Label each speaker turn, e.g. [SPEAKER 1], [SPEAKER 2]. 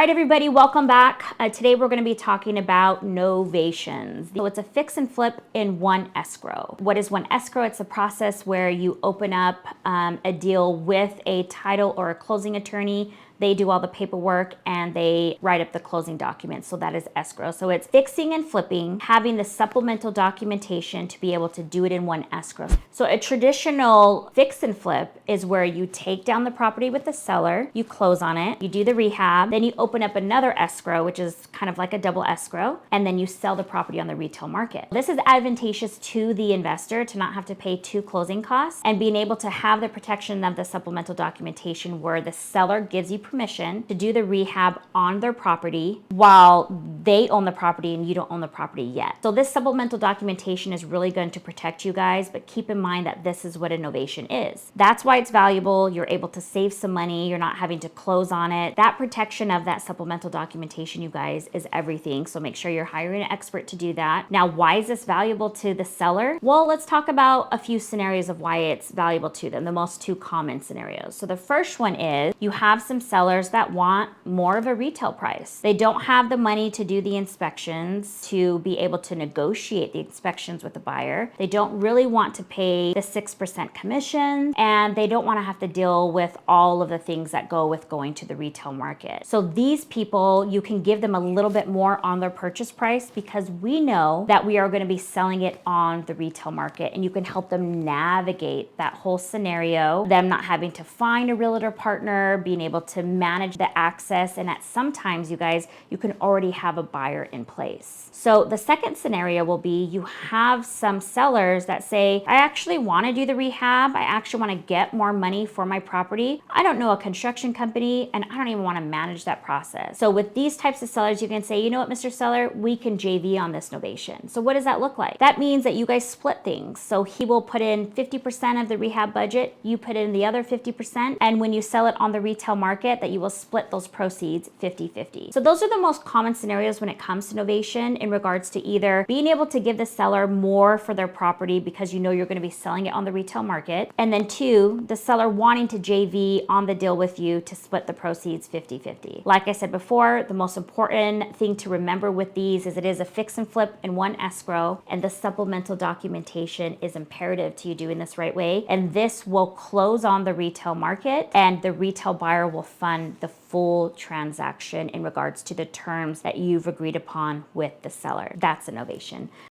[SPEAKER 1] right, everybody, welcome back. Today we're going to be talking about novations. So it's a fix and flip in one escrow. What is one escrow? It's a process where you open up a deal with a title or a closing attorney. They do all the paperwork and they write up the closing documents. So that is escrow. So it's fixing and flipping, having the supplemental documentation to be able to do it in one escrow. So a traditional fix and flip is where you take down the property with the seller, you close on it, you do the rehab, then you open up another escrow, which is kind of like a double escrow, and then you sell the property on the retail market. This is advantageous to the investor to not have to pay two closing costs and being able to have the protection of the supplemental documentation where the seller gives you permission to do the rehab on their property while they own the property and you don't own the property yet. So this supplemental documentation is really going to protect you guys, but keep in mind that this is what a novation is. That's why it's valuable. You're able to save some money. You're not having to close on it. That protection of that supplemental documentation, you guys, is everything. So make sure you're hiring an expert to do that. Now, why is this valuable to the seller? Well, let's talk about a few scenarios of why it's valuable to them, the most two common scenarios. So the first one is you have some sellers that want more of a retail price. They don't have the money to do the inspections, to be able to negotiate the inspections with the buyer. They don't really want to pay the 6% commission, and they don't want to have to deal with all of the things that go with going to the retail market. So these people, you can give them a little bit more on their purchase price because we know that we are going to be selling it on the retail market, and you can help them navigate that whole scenario, them not having to find a realtor partner, being able to manage the access, and at sometimes, you guys, you can already have a buyer in place. So the second scenario will be you have some sellers that say, I actually want to do the rehab. I actually want to get more money for my property. I don't know a construction company and I don't even want to manage that process. So with these types of sellers, you can say, you know what, Mr. Seller, we can JV on this novation. So what does that look like? That means that you guys split things. So he will put in 50% of the rehab budget, you put in the other 50%, and when you sell it on the retail market, that you will split those proceeds 50-50. So those are the most common scenarios when it comes to novation in regards to either being able to give the seller more for their property because you know you're going to be selling it on the retail market, and then two, the seller wanting to JV on the deal with you to split the proceeds 50-50. Like I said before, the most important thing to remember with these is it is a fix and flip in one escrow, and the supplemental documentation is imperative to you doing this right way, and this will close on the retail market and the retail buyer will fund the full transaction in regards to the terms that you've agreed upon with the seller. That's a novation.